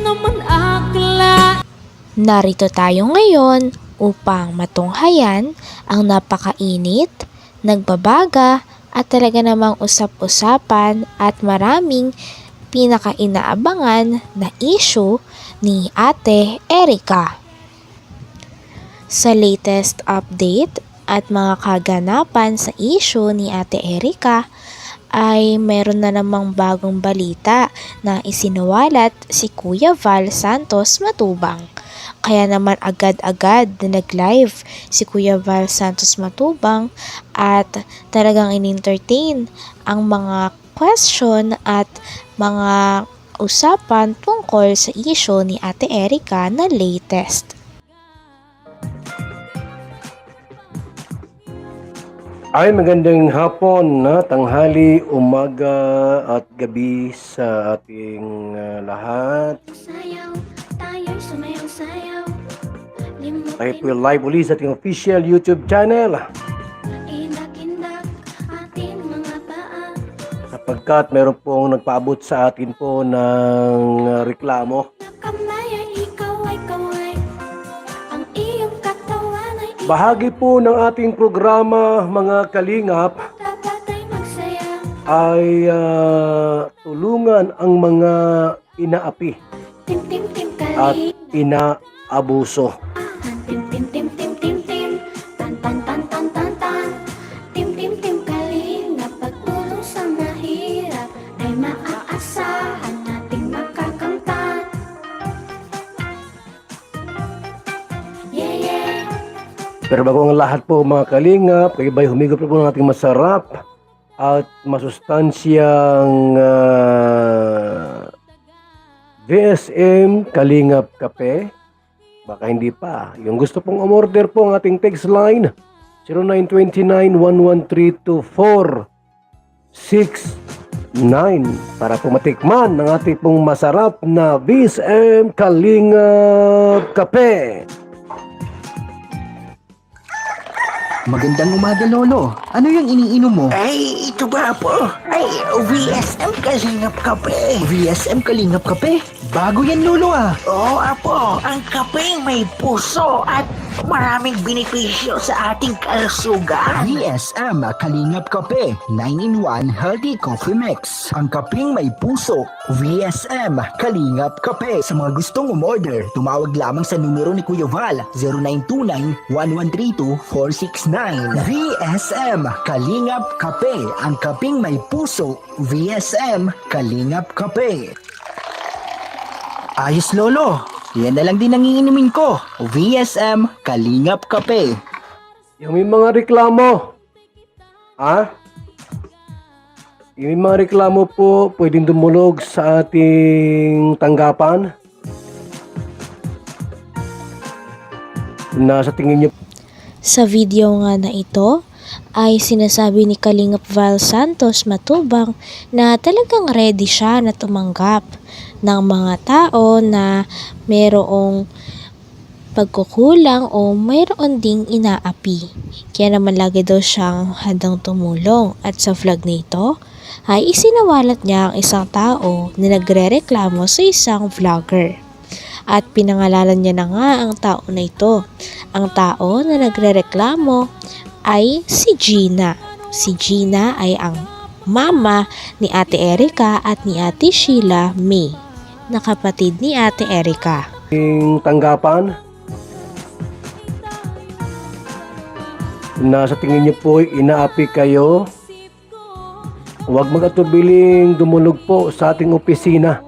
naman akla. Narito tayo ngayon upang matunghayan ang napakainit, nagbabaga at talaga namang usap-usapan at maraming pinakainaabangan na issue ni Ate Erica. Sa latest update at mga kaganapan sa issue ni Ate Erica ay meron na namang bagong balita na isinuwalat si Kuya Val Santos Matubang. Kaya naman agad-agad na nag-live si Kuya Val Santos Matubang at talagang in-entertain ang mga question at mga usapan tungkol sa issue ni Ate Erica na latest. Ay, magandang hapon, tanghali, umaga at gabi sa ating lahat. Sayaw, tayo'y sumayaw-sayaw. Tayo po live uli sa ating official YouTube channel Indak-indak ating mga paa. sapagkat meron pong nagpaabot sa atin po ng reklamo. Kamay ay ikaw ay kaway. Ang iyong katawan ay Bahagi po ng ating programa, mga kalingap, dapat ay magsaya. ay tulungan ang mga inaapi Tim-tim-tim at kali. inaabuso. Tim-tim-tim-tim-tim-tim. Tan-tan-tan-tan-tan-tan. Tim-tim-tim kali. Na pagtulong sa mahirap ay maaasahan nating makakamtan. Yeah, yeah. Pero bago ang lahat po mga kalingap, kayo ba'y humigop na po ng ating masarap at masustansyang VSM Kalingap Kape? Baka hindi pa. Yung gusto pong umorder po ang ating text line 0929-113-2469 para po matikman ng ating pong masarap na VSM Kalingap Kape. Magandang umaga, Lolo. Ano yung iniinom mo? Ay, ito ba po? Ay, VSM Kalingap Kape. VSM Kalingap Kape? Bago yan, Lolo ah. Oo, apo. Ang kapeng may puso at maraming benepisyo sa ating kalusugan. VSM Kalingap Kape. 9-in-1 Healthy Coffee Mix. Ang kapeng may puso. VSM Kalingap Kape. Sa mga gustong umorder, tumawag lamang sa numero ni Kuya Val, 0929-1132-469. VSM Kalingap Kape. Ang kapeng may puso. VSM Kalingap Kape. Ayos, Lolo. Yan na lang din ang iinumin ko. VSM Kalingap Kape. Yung may mga reklamo, yung may mga reklamo po, pwedeng dumulog sa ating tanggapan. Na sa tingin niyo Sa video nga na ito ay sinasabi ni Kalingap Val Santos Matubang na talagang ready siya na tumanggap ng mga tao na mayroong pagkukulang o mayroon ding inaapi. Kaya naman lagi daw siyang handang tumulong at sa vlog nito ay isinawalat niya ang isang tao na nagrereklamo sa isang vlogger. At pinangalanan niya na nga ang tao na ito. Ang tao na nagrereklamo ay si Gina. Si Gina ay ang mama ni Ate Erica at ni Ate Sheila May, na kapatid ni Ate Erica. tanggapan, na sa tingin niyo po inaapi kayo, huwag mag-atubiling dumulog po sa ating opisina.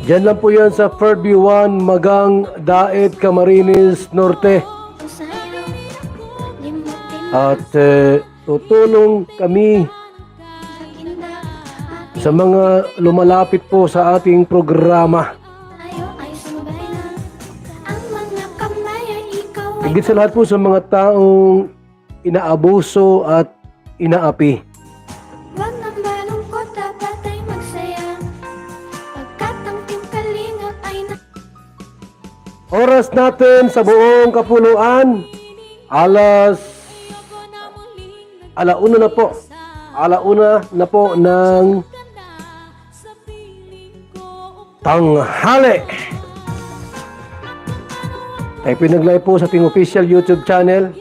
Diyan lang po yan sa Fairview 1, Magang, Daet, Camarines Norte. At tutulong kami sa mga lumalapit po sa ating programa. Higit sa lahat po sa mga taong inaabuso at inaapi. Huwag nang malungkot, dapat ay magsaya. Pagkat ang Team Kalingap ay Oras natin sa buong kapuluan, alauna na po. Alauna na po ng tanghali. Tayo pinag-live po sa ating official YouTube channel.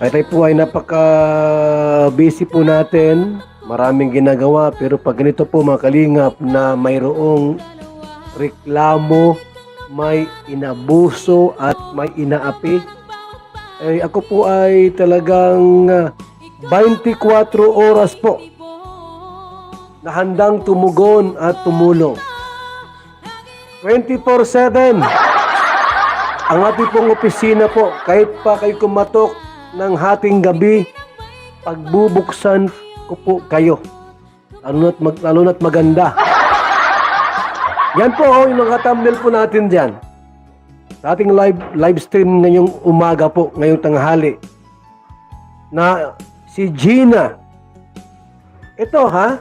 Ay tayo po ay napaka-busy po natin. Maraming ginagawa, pero pag ganito po mga kalingap na mayroong reklamo, may inabuso at may inaapi, ay ako po ay talagang 24 oras po na handang tumugon at tumulong. 24/7 ang ating pong opisina po, kahit pa kayo kumatok ng hating gabi, pagbubuksan ko po kayo. Lalo na't maganda. Yan po, yung naka-thumbnail po natin dyan. Sa ating live stream ngayong umaga po, ngayong tanghali. Na si Gina. Ito ha.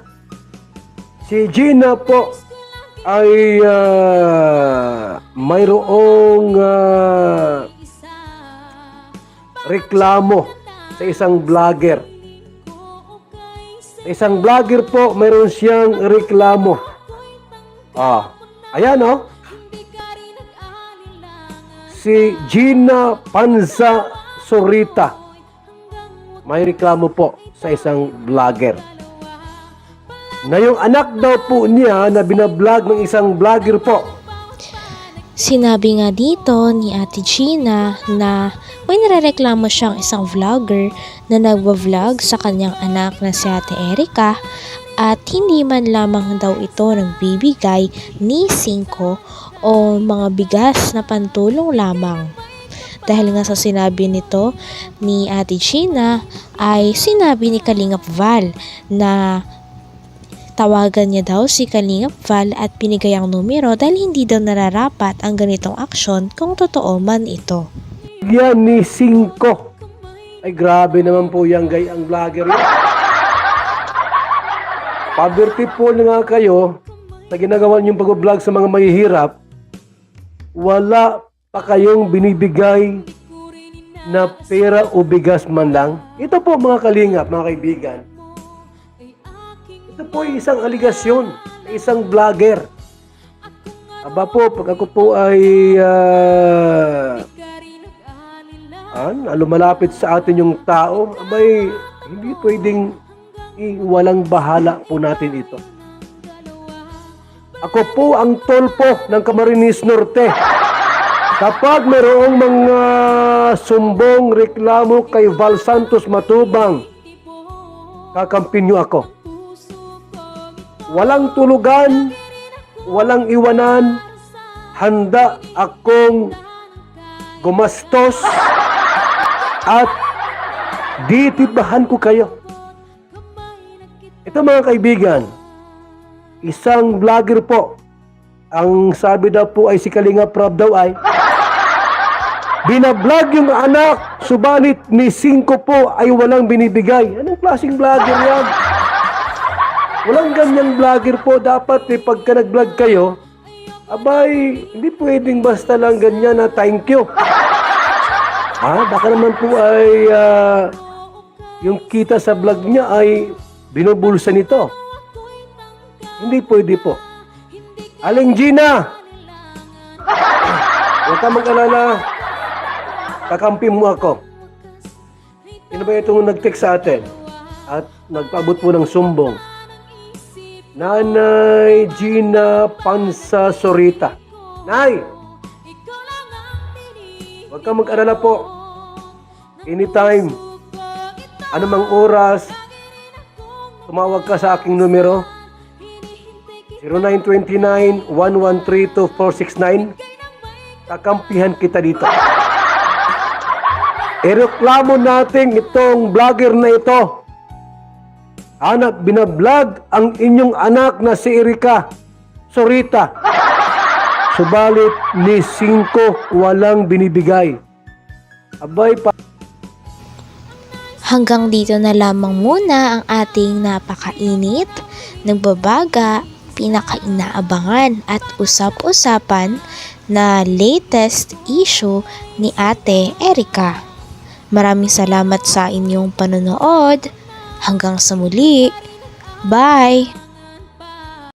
Si Gina po ay mayroong reklamo sa isang vlogger. Sa isang vlogger po, mayroon siyang reklamo. Ayan o. Si Gina Panza Sorita. May reklamo po sa isang vlogger. Na yung anak daw po niya na binablog ng isang vlogger po. Sinabi nga dito ni Ate Gina na may nirereklamo siyang isang vlogger na nagwa-vlog sa kanyang anak na si Ate Erica at hindi man lamang daw ito nagbibigay ni 5 o mga bigas na pantulong lamang. Dahil nga sa sinabi nito ni Ate Gina ay sinabi ni Kalingap Val na tawagan niya daw si Kalingap Val at binigay ang numero dahil hindi daw nararapat ang ganitong aksyon kung totoo man ito. Yan ni 5. Ay grabe naman po yan gay ang vlogger yan. Poverty po na nga kayo sa ginagawa niyong pag-vlog sa mga mahihirap, wala pa kayong binibigay na pera o bigas man lang. Ito po mga kalingap, mga kaibigan. Ito po ay isang aligasyon ng isang vlogger. Aba po, pag ako po ay lumalapit sa atin yung tao, abay, hindi pwedeng walang bahala po natin ito. Ako po ang tolpo ng Camarines Norte. Kapag mayroong mga sumbong reklamo kay Val Santos Matubang, kakampin niyo ako. Walang tulugan, walang iwanan, handa akong gumastos at ditibahan ko kayo. Ito mga kaibigan, isang vlogger po, ang sabi daw po ay si Kalingap Rob daw ay binablog yung anak, subalit ni 5 po ay walang binibigay. Anong klaseng vlogger yan? Walang ganyang vlogger po. Dapat pagka nag-vlog kayo, abay, hindi pwedeng basta lang ganyan na thank you. Baka naman po ay yung kita sa vlog niya ay binubulsa nito. Hindi pwede po. Aling Gina, huwag ka mag-alala, kakampi mo ako. Sino ba itong nag-text sa atin at nagpaabot po ng sumbong? Nanay Gina Panza Sorita. Nay, huwag ka mag-alala po. Anytime, anumang oras, tumawag ka sa aking numero 0929-113-2469. Kakampihan kita dito. Ireklamo natin itong vlogger na ito. Binablog ang inyong anak na si Erica Sorita. Subalit ni 5 walang binibigay. Abay pa. Hanggang dito na lamang muna ang ating napakainit, nagbabaga, pinakainaabangan at usap-usapan na latest issue ni Ate Erica. Maraming salamat sa inyong panonood. Hanggang sa muli. Bye!